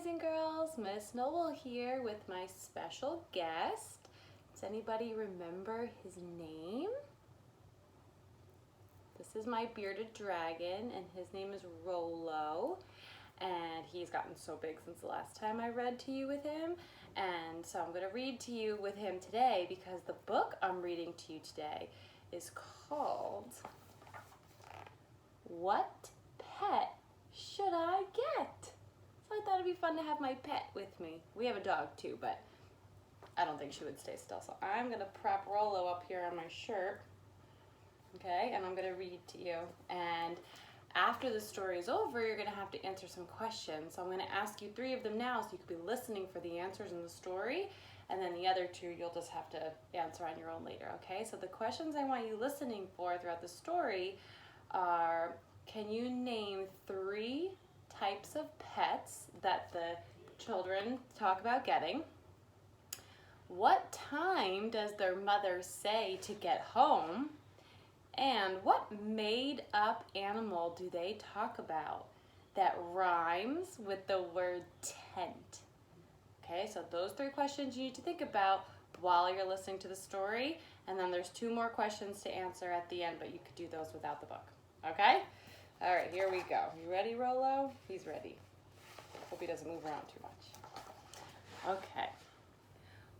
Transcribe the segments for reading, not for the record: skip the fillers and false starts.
boys and girls, Miss Noble here with my special guest. Does anybody remember his name? This is my bearded dragon and his name is Rollo, and he's gotten so big since the last time I read to you with him, and so I'm going to read to you with him today because the book I'm reading to you today is called What Pet Should I Get? So I thought it'd be fun to have my pet with me. We have a dog too, but I don't think she would stay still. So I'm gonna prop Rollo up here on my shirt, okay? And I'm gonna read to you. And after the story is over, you're gonna have to answer some questions. So I'm gonna ask you 3 of them now so you could be listening for the answers in the story. And then the other 2 you'll just have to answer on your own later, okay? So the questions I want you listening for throughout the story are, can you name 3 types of pets that the children talk about getting? What time does their mother say to get home? And what made-up animal do they talk about that rhymes with the word tent? Okay, so those 3 questions you need to think about while you're listening to the story, and then there's 2 more questions to answer at the end, but you could do those without the book, okay? All right, here we go. You ready, Rollo? He's ready. Hope he doesn't move around too much. Okay.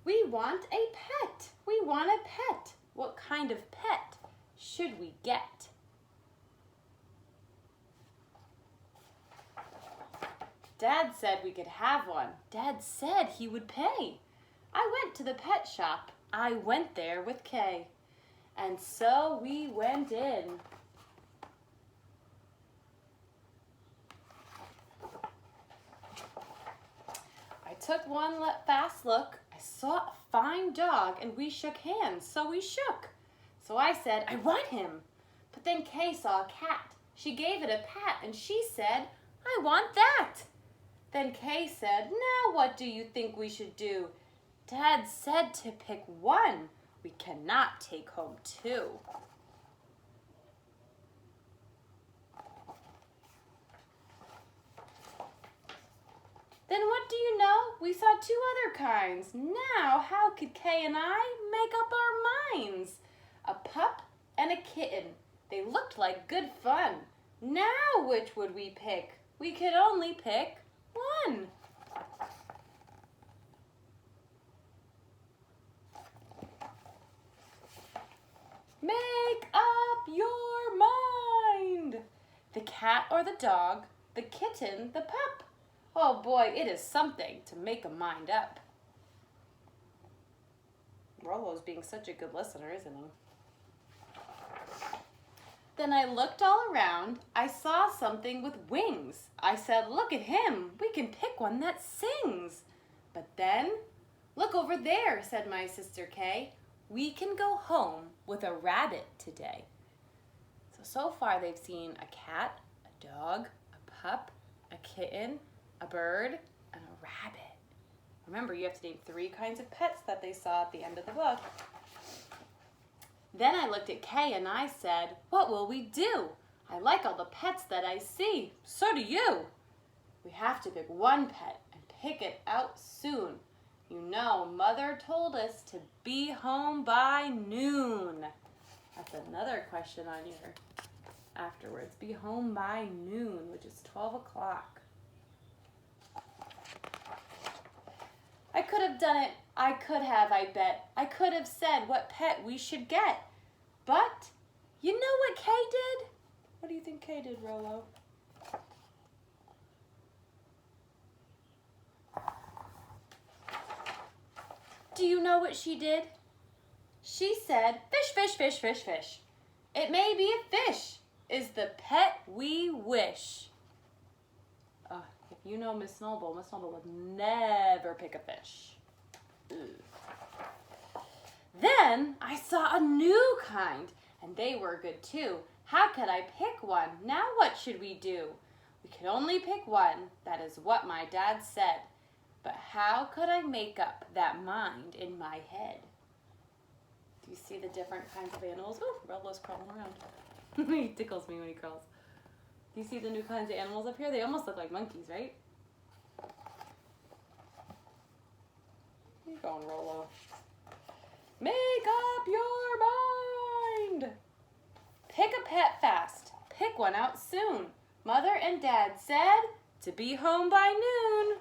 We want a pet. We want a pet. What kind of pet should we get? Dad said we could have one. Dad said he would pay. I went to the pet shop. I went there with Kay. And so we went in. I took one fast look. I saw a fine dog and we shook hands, so we shook. So I said, I want him. But then Kay saw a cat. She gave it a pat and she said, I want that. Then Kay said, now what do you think we should do? Dad said to pick one. We cannot take home 2. Then what do you know? We saw 2 other kinds. Now how could Kay and I make up our minds? A pup and a kitten. They looked like good fun. Now which would we pick? We could only pick one. Make up your mind. The cat or the dog, the kitten, the pup. Oh boy, it is something to make a mind up. Rollo's being such a good listener, isn't he? Then I looked all around. I saw something with wings. I said, look at him. We can pick one that sings. But then, look over there, said my sister Kay. We can go home with a rabbit today. So far they've seen a cat, a dog, a pup, a kitten, a bird, and a rabbit. Remember, you have to name 3 kinds of pets that they saw at the end of the book. Then I looked at Kay and I said, what will we do? I like all the pets that I see. So do you. We have to pick one pet and pick it out soon. You know, Mother told us to be home by noon. That's another question on your afterwards. Be home by noon, which is 12 o'clock. I could have done it. I could have, I bet. I could have said what pet we should get. But you know what Kay did? What do you think Kay did, Rollo? Do you know what she did? She said, fish, fish, fish, fish, fish. It may be a fish is the pet we wish. If you know Miss Noble would never pick a fish. Ugh. Then I saw a new kind, and they were good too. How could I pick one? Now what should we do? We could only pick one. That is what my dad said. But how could I make up that mind in my head? Do you see the different kinds of animals? Oh, Rollo's crawling around. He tickles me when he crawls. Do you see the new kinds of animals up here? They almost look like monkeys, right? Where you going, Rolo? Make up your mind. Pick a pet fast. Pick one out soon. Mother and Dad said to be home by noon.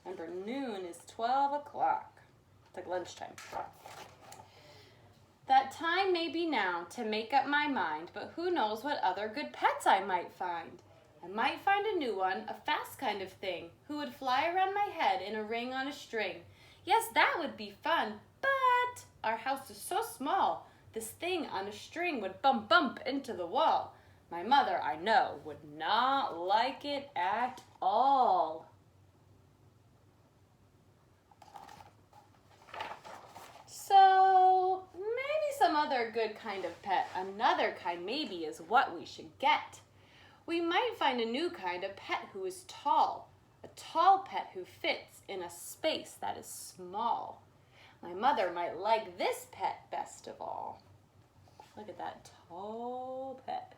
Remember, noon is 12 o'clock. It's like lunchtime. That time may be now to make up my mind, but who knows what other good pets I might find. I might find a new one, a fast kind of thing, who would fly around my head in a ring on a string. Yes, that would be fun, but our house is so small, this thing on a string would bump into the wall. My mother, I know, would not like it at all. So maybe some other good kind of pet, another kind maybe, is what we should get. We might find a new kind of pet who is tall, a tall pet who fits in a space that is small. My mother might like this pet best of all. Look at that tall pet.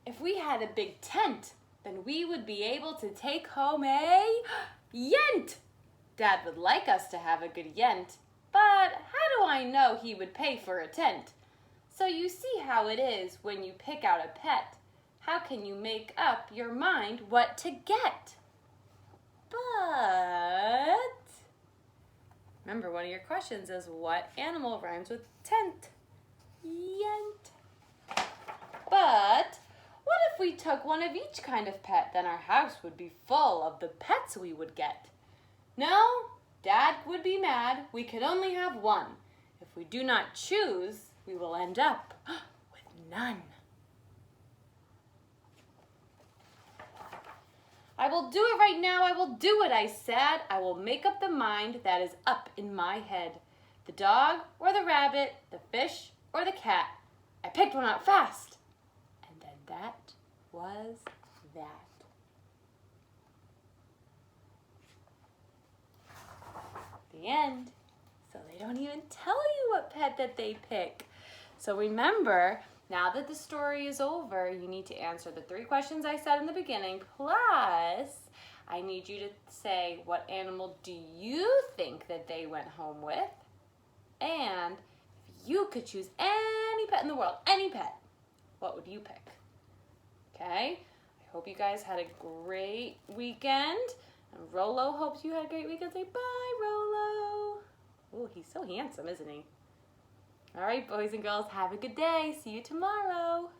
If we had a big tent, then we would be able to take home a yent. Dad would like us to have a good yent, but how do I know he would pay for a tent? So you see how it is when you pick out a pet. How can you make up your mind what to get? But remember, one of your questions is what animal rhymes with tent? Yent. But what if we took one of each kind of pet? Then our house would be full of the pets we would get. No, Dad would be mad. We could only have one. If we do not choose, we will end up with none. I will do it right now. I will do it, I said. I will make up the mind that is up in my head. The dog or the rabbit, the fish or the cat. I picked one out fast. And then that was that. The end. So they don't even tell you what pet that they pick. So remember, now that the story is over, you need to answer the 3 questions I said in the beginning, plus I need you to say what animal do you think that they went home with, and if you could choose any pet in the world, any pet, what would you pick? Okay? I hope you guys had a great weekend, and Rolo hopes you had a great weekend. Say bye, Rolo. Oh, he's so handsome, isn't he? All right, boys and girls, have a good day. See you tomorrow.